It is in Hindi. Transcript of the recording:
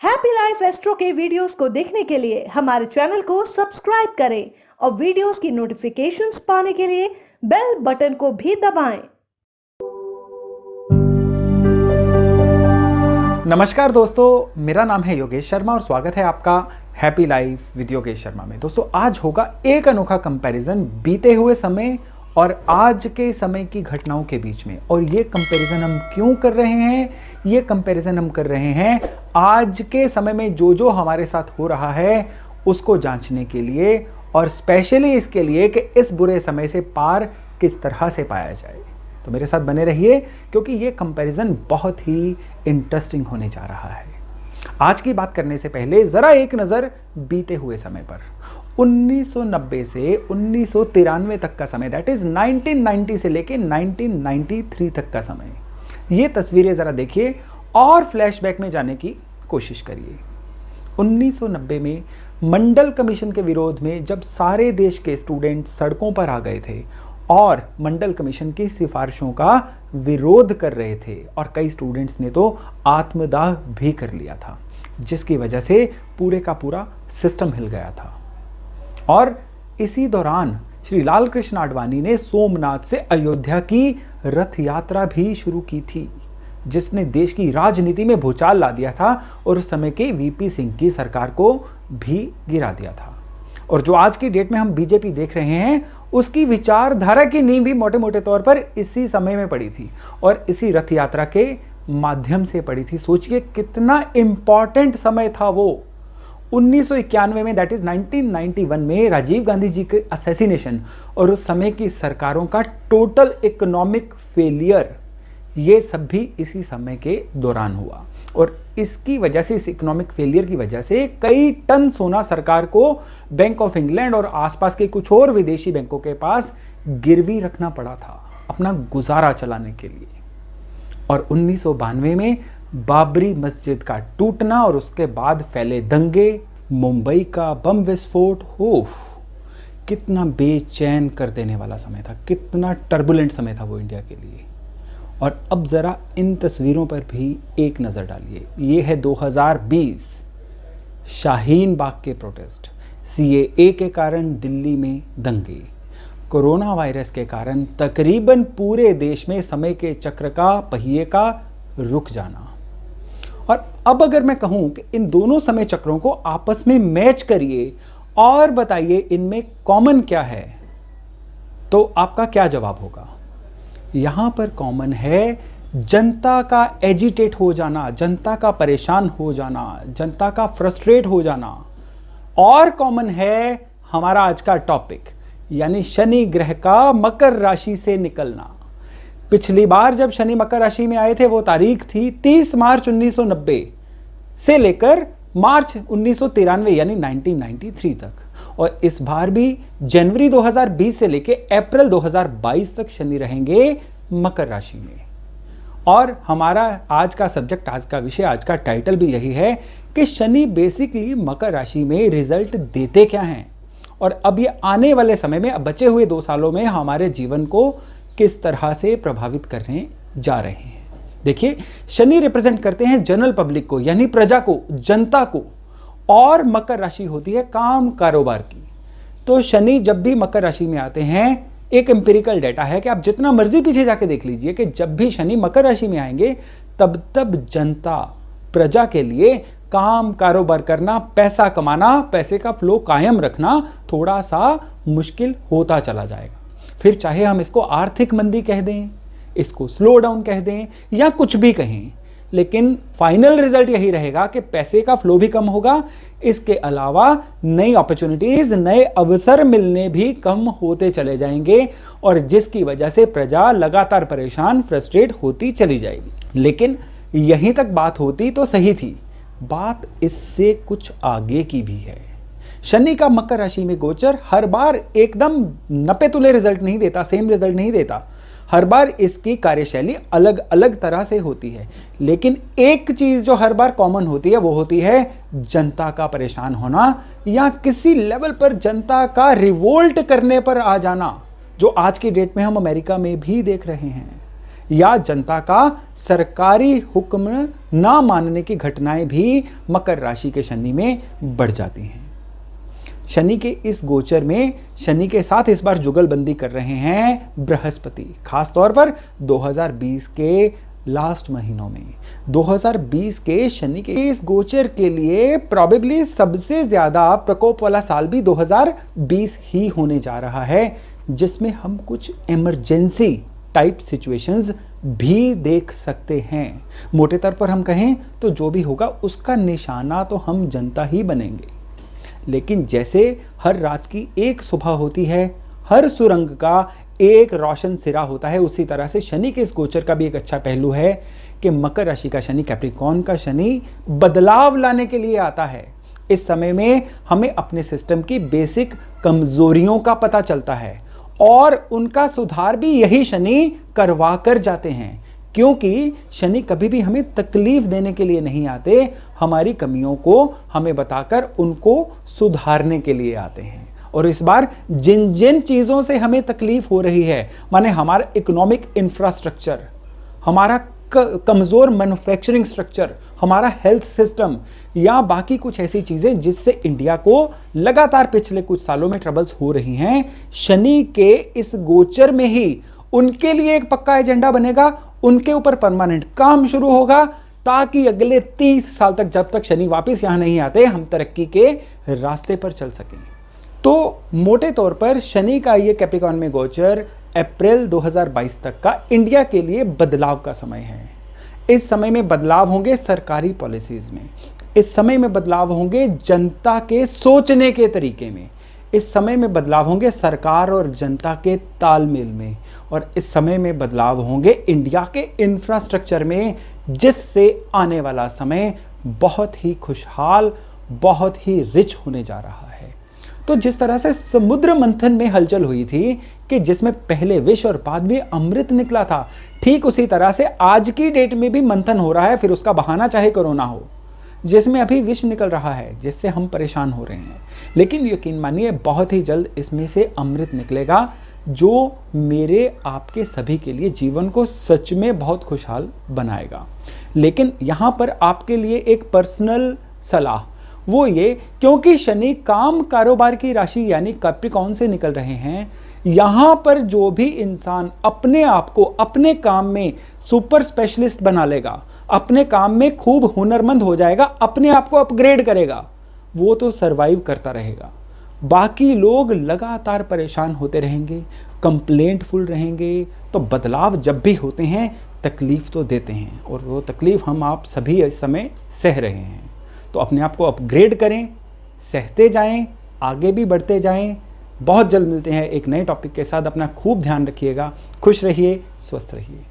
हैप्पी लाइफ एस्ट्रो के वीडियोस को देखने के लिए हमारे चैनल को सब्सक्राइब करें और वीडियोस की नोटिफिकेशंस पाने के लिए बेल बटन को भी दबाएं। नमस्कार दोस्तों, मेरा नाम है योगेश शर्मा और स्वागत है आपका happy life with Yogesh Sharma में। दोस्तों, आज होगा एक अनोखा कंपैरिजन बीते हुए समय और आज के समय की घटनाओं के बीच में। और ये कंपैरिजन हम क्यों कर रहे हैं? ये कंपैरिजन हम कर रहे हैं आज के समय में जो जो हमारे साथ हो रहा है उसको जांचने के लिए, और स्पेशली इसके लिए कि इस बुरे समय से पार किस तरह से पाया जाए। तो मेरे साथ बने रहिए क्योंकि ये कंपैरिजन बहुत ही इंटरेस्टिंग होने जा रहा है। आज की बात करने से पहले ज़रा एक नज़र बीते हुए समय पर। 1990 से 1993 तक का समय, दैट इज़ 1990 से लेके 1993 तक का समय। ये तस्वीरें ज़रा देखिए और फ्लैशबैक में जाने की कोशिश करिए। 1990 में मंडल कमीशन के विरोध में जब सारे देश के स्टूडेंट सड़कों पर आ गए थे और मंडल कमीशन की सिफारिशों का विरोध कर रहे थे, और कई स्टूडेंट्स ने तो आत्मदाह भी कर लिया था, जिसकी वजह से पूरे का पूरा सिस्टम हिल गया था। और इसी दौरान श्री लाल कृष्ण आडवाणी ने सोमनाथ से अयोध्या की रथ यात्रा भी शुरू की थी, जिसने देश की राजनीति में भूचाल ला दिया था और उस समय के वीपी सिंह की सरकार को भी गिरा दिया था। और जो आज की डेट में हम बीजेपी देख रहे हैं, उसकी विचारधारा की नींव भी मोटे मोटे तौर पर इसी समय में पड़ी थी और इसी रथ यात्रा के माध्यम से पड़ी थी। सोचिए कितना इंपॉर्टेंट समय था वो। 1991 में, दैट इज 1991 में राजीव गांधी जी के असैसिनेशन और उस समय की सरकारों का टोटल इकोनॉमिक फेलियर, ये सब भी इसी समय के दौरान हुआ। और इसकी वजह से, इस इकोनॉमिक फेलियर की वजह से कई टन सोना सरकार को बैंक ऑफ इंग्लैंड और आसपास के कुछ और विदेशी बैंकों के पास गिरवी रखना पड़ा था अपना गुजारा चलाने के लिए। और 1992 में बाबरी मस्जिद का टूटना और उसके बाद फैले दंगे, मुंबई का बम विस्फोट, हो कितना बेचैन कर देने वाला समय था, कितना टर्बुलेंट समय था वो इंडिया के लिए। और अब ज़रा इन तस्वीरों पर भी एक नज़र डालिए। ये है 2020, शाहीन बाग के प्रोटेस्ट, सीएए के कारण दिल्ली में दंगे, कोरोना वायरस के कारण तकरीबन पूरे देश में समय के चक्र का पहिए का रुक जाना। और अब अगर मैं कहूं कि इन दोनों समय चक्रों को आपस में मैच करिए और बताइए इनमें कॉमन क्या है, तो आपका क्या जवाब होगा? यहां पर कॉमन है जनता का एजिटेट हो जाना, जनता का परेशान हो जाना, जनता का फ्रस्ट्रेट हो जाना। और कॉमन है हमारा आज का टॉपिक, यानी शनि ग्रह का मकर राशि से निकलना। पिछली बार जब शनि मकर राशि में आए थे वो तारीख थी 30 मार्च 1990 से लेकर मार्च 1993 यानी 1993 तक। और इस बार भी जनवरी 2020 से लेकर अप्रैल 2022 तक शनि रहेंगे मकर राशि में। और हमारा आज का सब्जेक्ट, आज का विषय, आज का टाइटल भी यही है कि शनि बेसिकली मकर राशि में रिजल्ट देते क्या हैं, और अब ये आने वाले समय में, अब बचे हुए 2 सालों में हमारे जीवन को किस तरह से प्रभावित करने जा रहे हैं। देखिए, शनि रिप्रेजेंट करते हैं जनरल पब्लिक को, यानी प्रजा को, जनता को, और मकर राशि होती है काम कारोबार की। तो शनि जब भी मकर राशि में आते हैं, एक एम्पिरिकल डेटा है कि आप जितना मर्जी पीछे जाके देख लीजिए कि जब भी शनि मकर राशि में आएंगे तब जनता, प्रजा के लिए काम कारोबार करना, पैसा कमाना, पैसे का फ्लो कायम रखना थोड़ा सा मुश्किल होता चला जाएगा। फिर चाहे हम इसको आर्थिक मंदी कह दें, इसको स्लो डाउन कह दें, या कुछ भी कहें, लेकिन फाइनल रिजल्ट यही रहेगा कि पैसे का फ्लो भी कम होगा। इसके अलावा नई अपॉर्चुनिटीज, नए अवसर मिलने भी कम होते चले जाएंगे, और जिसकी वजह से प्रजा लगातार परेशान, फ्रस्ट्रेट होती चली जाएगी। लेकिन यहीं तक बात होती तो सही थी, बात इससे कुछ आगे की भी है। शनि का मकर राशि में गोचर हर बार एकदम नपे तुले रिजल्ट नहीं देता, सेम रिजल्ट नहीं देता। हर बार इसकी कार्यशैली अलग अलग तरह से होती है, लेकिन एक चीज जो हर बार कॉमन होती है वो होती है जनता का परेशान होना, या किसी लेवल पर जनता का रिवोल्ट करने पर आ जाना, जो आज की डेट में हम अमेरिका में भी देख रहे हैं। या जनता का सरकारी हुक्म ना मानने की घटनाएं भी मकर राशि के शनि में बढ़ जाती हैं। शनि के इस गोचर में शनि के साथ इस बार जुगलबंदी कर रहे हैं बृहस्पति, खास तौर पर 2020 के लास्ट महीनों में। 2020 के शनि के इस गोचर के लिए प्रोबेबली सबसे ज्यादा प्रकोप वाला साल भी 2020 ही होने जा रहा है, जिसमें हम कुछ इमरजेंसी टाइप सिचुएशंस भी देख सकते हैं। मोटे तौर पर हम कहें तो जो भी होगा उसका निशाना तो हम जनता ही बनेंगे। लेकिन जैसे हर रात की एक सुबह होती है, हर सुरंग का एक रोशन सिरा होता है, उसी तरह से शनि के इस गोचर का भी एक अच्छा पहलू है कि मकर राशि का शनि, कैप्रिकॉर्न का शनि बदलाव लाने के लिए आता है। इस समय में हमें अपने सिस्टम की बेसिक कमजोरियों का पता चलता है और उनका सुधार भी यही शनि करवा कर जाते हैं, क्योंकि शनि कभी भी हमें तकलीफ देने के लिए नहीं आते, हमारी कमियों को हमें बताकर उनको सुधारने के लिए आते हैं। और इस बार जिन जिन चीज़ों से हमें तकलीफ हो रही है, माने हमारा इकोनॉमिक इंफ्रास्ट्रक्चर, हमारा कमज़ोर मैन्युफैक्चरिंग स्ट्रक्चर, हमारा हेल्थ सिस्टम या बाकी कुछ ऐसी चीज़ें जिससे इंडिया को लगातार पिछले कुछ सालों में ट्रबल्स हो रही हैं, शनि के इस गोचर में ही उनके लिए एक पक्का एजेंडा बनेगा, उनके ऊपर परमानेंट काम शुरू होगा, ताकि अगले 30 साल तक, जब तक शनि वापस यहां नहीं आते, हम तरक्की के रास्ते पर चल सकें। तो मोटे तौर पर शनि का ये कैप्रिकॉर्न में गोचर अप्रैल 2022 तक का इंडिया के लिए बदलाव का समय है। इस समय में बदलाव होंगे सरकारी पॉलिसीज में, इस समय में बदलाव होंगे जनता के सोचने के तरीके में, इस समय में बदलाव होंगे सरकार और जनता के तालमेल में, और इस समय में बदलाव होंगे इंडिया के इंफ्रास्ट्रक्चर में, जिससे आने वाला समय बहुत ही खुशहाल, बहुत ही रिच होने जा रहा है। तो जिस तरह से समुद्र मंथन में हलचल हुई थी कि जिसमें पहले विष और बाद में अमृत निकला था, ठीक उसी तरह से आज की डेट में भी मंथन हो रहा है, फिर उसका बहाना चाहे कोरोना हो, जिसमें अभी विष निकल रहा है, जिससे हम परेशान हो रहे हैं। लेकिन यकीन मानिए बहुत ही जल्द इसमें से अमृत निकलेगा, जो मेरे आपके सभी के लिए जीवन को सच में बहुत खुशहाल बनाएगा। लेकिन यहाँ पर आपके लिए एक पर्सनल सलाह, वो ये, क्योंकि शनि काम कारोबार की राशि यानी कैप्रिकॉर्न से निकल रहे हैं, यहाँ पर जो भी इंसान अपने आप को अपने काम में सुपर स्पेशलिस्ट बना लेगा, अपने काम में खूब हुनरमंद हो जाएगा, अपने आप को अपग्रेड करेगा, वो तो सरवाइव करता रहेगा। बाकी लोग लगातार परेशान होते रहेंगे, कंप्लेंटफुल रहेंगे। तो बदलाव जब भी होते हैं तकलीफ तो देते हैं, और वो तकलीफ हम आप सभी इस समय सह रहे हैं। तो अपने आप को अपग्रेड करें, सहते जाएं, आगे भी बढ़ते जाएं। बहुत जल्द मिलते हैं एक नए टॉपिक के साथ। अपना खूब ध्यान रखिएगा, खुश रहिए, स्वस्थ रहिए।